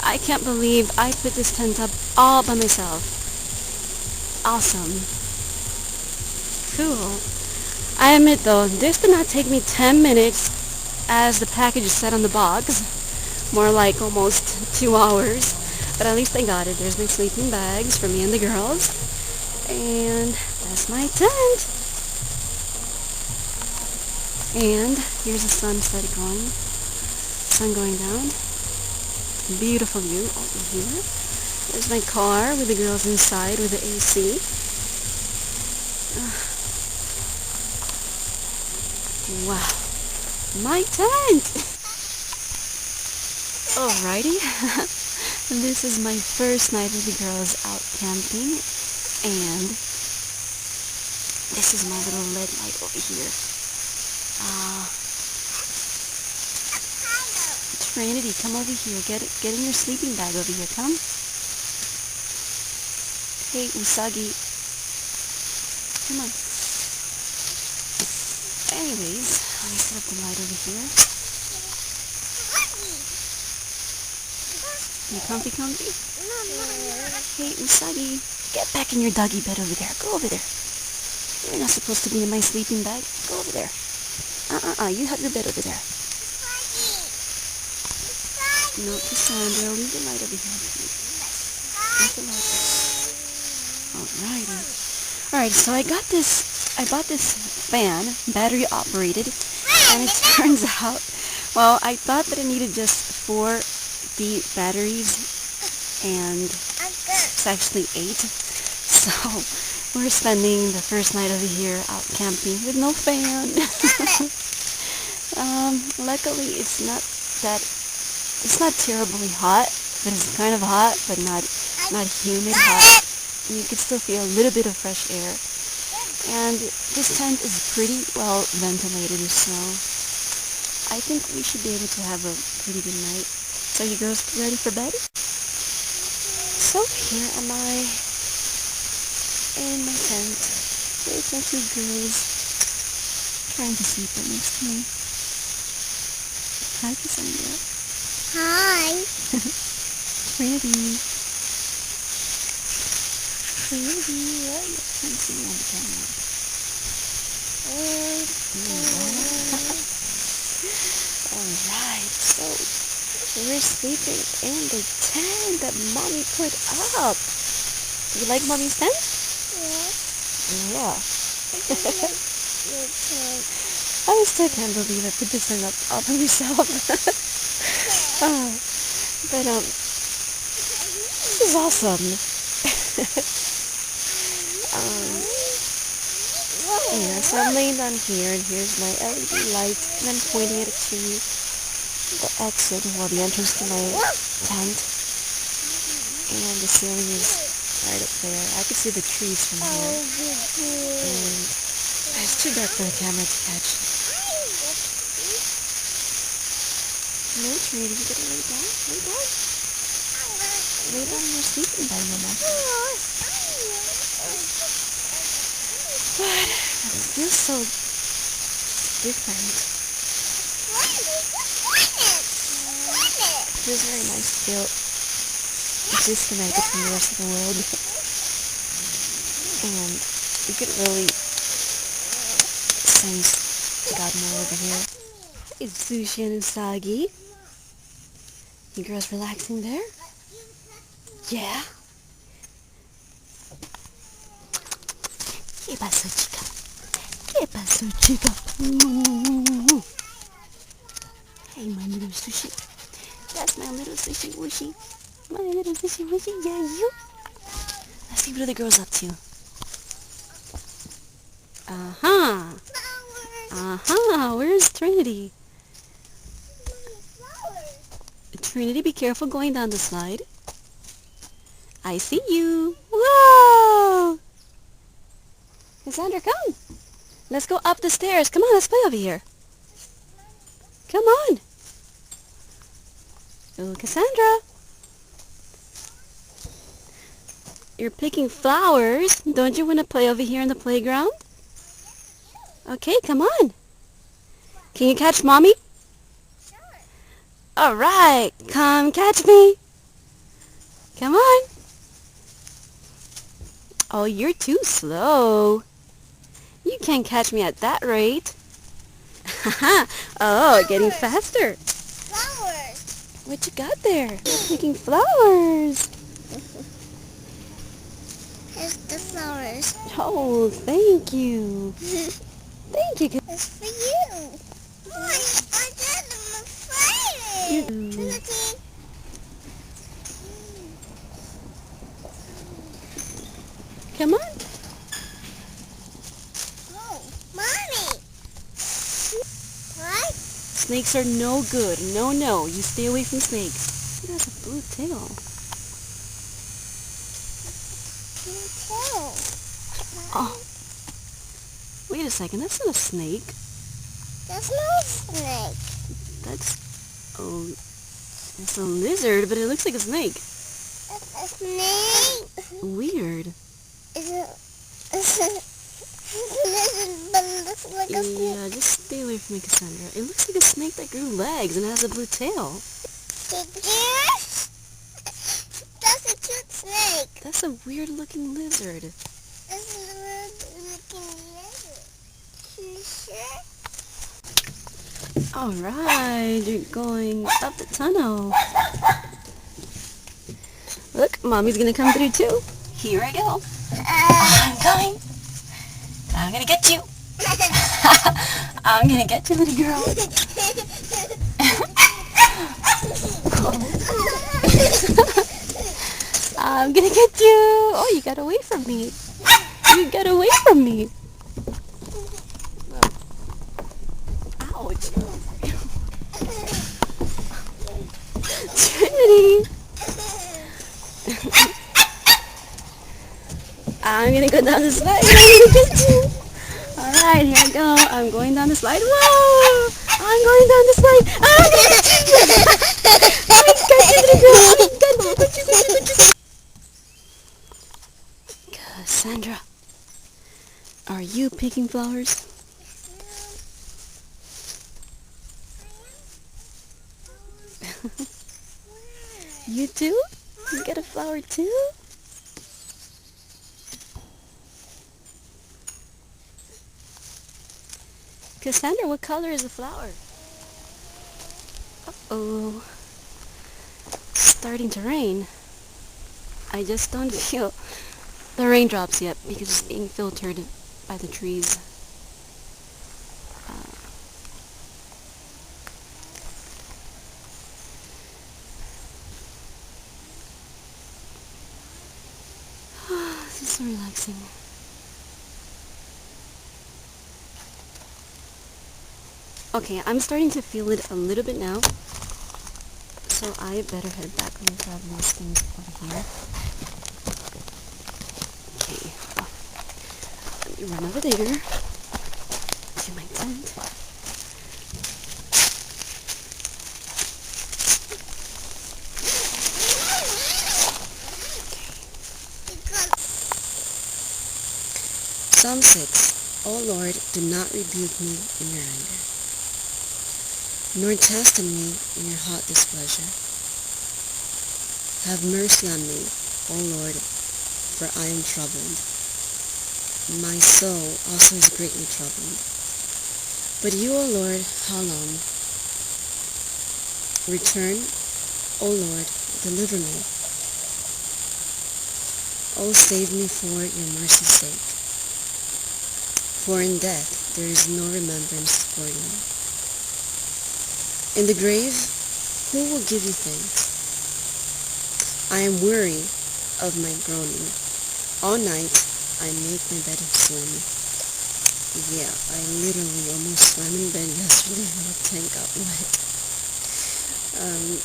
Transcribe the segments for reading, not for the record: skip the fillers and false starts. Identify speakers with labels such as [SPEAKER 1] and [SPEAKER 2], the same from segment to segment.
[SPEAKER 1] I can't believe I put this tent up all by myself. Awesome. Cool. I admit though, this did not take me 10 minutes as the package is set on the box. More like almost 2 hours. But at least I got it. There's my sleeping bags for me and the girls. And that's my tent. And here's the sunset going. Sun going down. Beautiful view over here. There's my car with the girls inside with the AC. Wow. My tent! Alrighty. This is my first night with the girls out camping. And this is my little LED light over here. Trinity, come over here. Get in your sleeping bag over here. Come. Hey, Usagi. Come on. Anyways, let me set up the light over here. You comfy? Hey, Usagi. Get back in your doggy bed over there. Go over there. You're not supposed to be in my sleeping bag. Go over there. You have your bed over there. No, Cassandra, leave the light over here, please. Leave the light over. Alright, so I bought this fan, battery operated, and it turns out, well, I thought that it needed just 4 deep batteries, and it's actually 8. So, we're spending the first night over here out camping with no fan. Luckily, it's not terribly hot, but it's kind of hot, but not humid hot. And you can still feel a little bit of fresh air. And this tent is pretty well ventilated, so I think we should be able to have a pretty good night. So you girls ready for bed? So here am I in my tent with my 2 girls trying to sleep right next to me. Hi, Cassandra.
[SPEAKER 2] Hi.
[SPEAKER 1] Pretty. Right? I can't see you on the camera. Alright, so we're sleeping in the tent that Mommy put up. You like Mommy's tent? Yeah. I still can't believe I put this thing up all by myself. But this is awesome. Yeah, so I'm laying down here, and here's my LED light, and I'm pointing it to the exit, well, the entrance to my tent, and the ceiling is right up there. I can see the trees from here, and it's too dark for the camera to catch. No, Trinity, you gotta lay down. Lay down in your sleeping bag, Mama. But it feels so different. It feels very nice to feel disconnected from the rest of the world. And you could really sense God more over here. It's Sushi and Usagi. You girls relaxing there? Yeah? ¿Qué pasó, chica? ¿Qué pasó, chica? Hey, my little Sushi. That's my little Sushi Wushy. My little Sushi Wushy, yeah, you. Let's see what are the girls up to. Where's Trinity? Trinity, be careful going down the slide. I see you. Whoa! Cassandra, come. Let's go up the stairs. Come on, let's play over here. Come on. Oh, Cassandra. You're picking flowers. Don't you want to play over here in the playground? Okay, come on. Can you catch Mommy? All right, come catch me. Come on. Oh, you're too slow. You can't catch me at that rate. Haha. Oh, getting faster.
[SPEAKER 2] Flowers.
[SPEAKER 1] What you got there? You're picking flowers.
[SPEAKER 2] Here's the flowers.
[SPEAKER 1] Oh, thank you. Thank you.
[SPEAKER 2] It's for you. I did them afraid. Trinity.
[SPEAKER 1] Come on.
[SPEAKER 2] Oh, Mommy. What?
[SPEAKER 1] Snakes are no good. No, no. You stay away from snakes. It has a blue tail. Oh. Wait a second. That's not a snake.
[SPEAKER 2] That's no snake.
[SPEAKER 1] That's... Oh... It's a lizard, but it looks like a snake.
[SPEAKER 2] It's a snake.
[SPEAKER 1] Weird.
[SPEAKER 2] Is it? It's a lizard, but it looks like a snake.
[SPEAKER 1] Yeah, just stay away from me, Cassandra. It looks like a snake that grew legs and has a blue tail.
[SPEAKER 2] Did you? That's a cute snake.
[SPEAKER 1] That's a weird-looking lizard.
[SPEAKER 2] That's a weird-looking lizard. You sure?
[SPEAKER 1] Alright, you're going up the tunnel. Look, Mommy's gonna come through too. Here I go. I'm coming. I'm gonna get you. I'm gonna get you, little girl. I'm gonna get you. Oh, you got away from me. You got away from me. Ouch. Trinity. I'm gonna go down the slide. I'm gonna get you. Alright, here I go. I'm going down the slide. Whoa! I'm going down the slide. I'm gonna get you. I got you, little girl. I got you. Cassandra, are you picking flowers? You too? You got a flower too? Cassandra, what color is the flower? Uh-oh. It's starting to rain. I just don't feel the raindrops yet because it's being filtered by the trees. This is so relaxing. Okay, I'm starting to feel it a little bit now, so I better head back and grab these things over here. Okay, let me run over there to my tent. Psalm 6. O Lord, do not rebuke me in your anger, nor chasten me in your hot displeasure. Have mercy on me, O Lord, for I am troubled. My soul also is greatly troubled. But you, O Lord, how long? Return, O Lord, deliver me. O save me for your mercy's sake. For in death there is no remembrance for you. In the grave, who will give you thanks? I am weary of my groaning. All night I make my bed of sin. Yeah, I literally almost swam in bed yesterday when the tent got wet.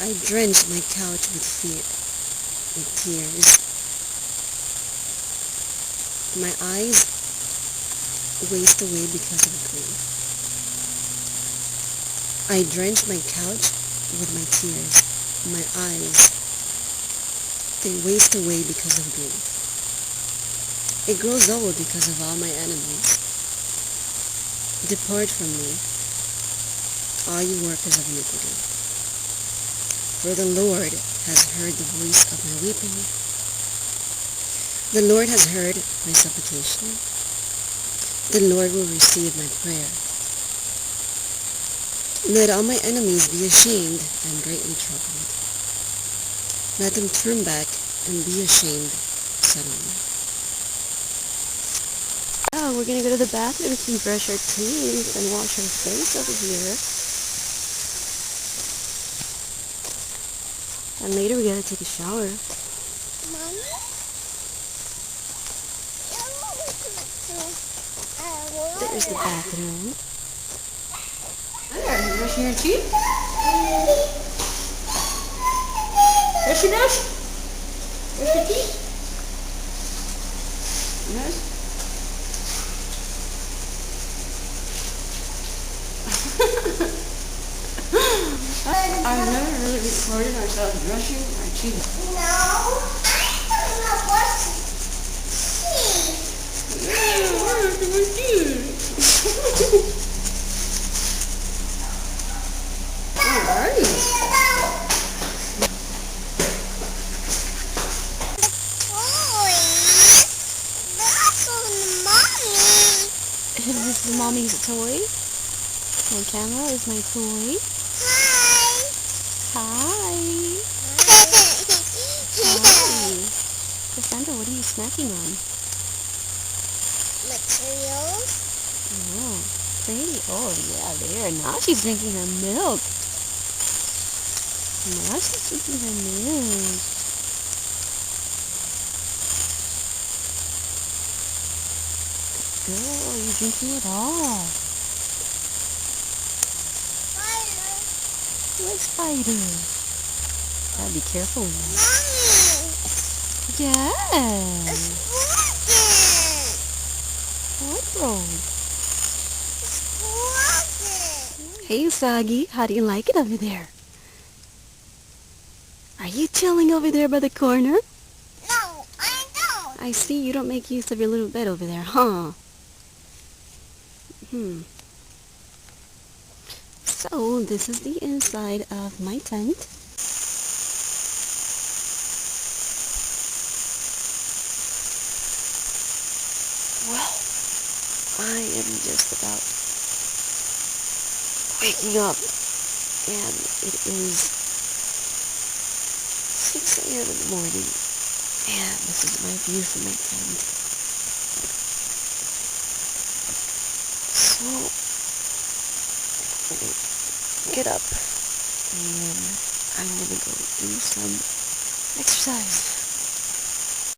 [SPEAKER 1] I drenched my couch with tears. My eyes waste away because of grief. I drench my couch with my tears. My eyes, they waste away because of grief. It grows old because of all my enemies. Depart from me, all you workers of iniquity. For the Lord has heard the voice of my weeping. The Lord has heard my supplication. The Lord will receive my prayer. Let all my enemies be ashamed and greatly troubled. Let them turn back and be ashamed suddenly. Oh, we're gonna go to the bathroom to brush our teeth and wash our face over here. And later we gotta take a shower.
[SPEAKER 2] Mommy?
[SPEAKER 1] There's the bathroom. There, you brushing your teeth? Brushy brush? Brush your teeth? Yes? I've never really recorded ourselves brushing our teeth.
[SPEAKER 2] No, I'm not brushing teeth.
[SPEAKER 1] Yeah, we're brushing our teeth. Alright.
[SPEAKER 2] That's on mommy.
[SPEAKER 1] This is mommy's toy. My camera is my toy.
[SPEAKER 2] Hi.
[SPEAKER 1] Hi. Hi. Cassandra, what are you snacking on?
[SPEAKER 2] Materials.
[SPEAKER 1] Oh, pretty. Oh, yeah, there. Now she's drinking her milk. Now she's drinking her milk. Girl, you're drinking it all.
[SPEAKER 2] Fire.
[SPEAKER 1] What spider? Gotta be careful with that.
[SPEAKER 2] Mommy.
[SPEAKER 1] Yeah.
[SPEAKER 2] It's broken.
[SPEAKER 1] What broke?
[SPEAKER 2] It's broken.
[SPEAKER 1] Hey, Usagi. How do you like it over there? Are you chilling over there by the corner?
[SPEAKER 2] No, I don't.
[SPEAKER 1] I see you don't make use of your little bed over there, huh? So, this is the inside of my tent. Well, I am just about waking up, and it is 6 a.m. in the morning, and this is my view from my tent. So, I'm gonna get up, and I'm gonna go do some exercise.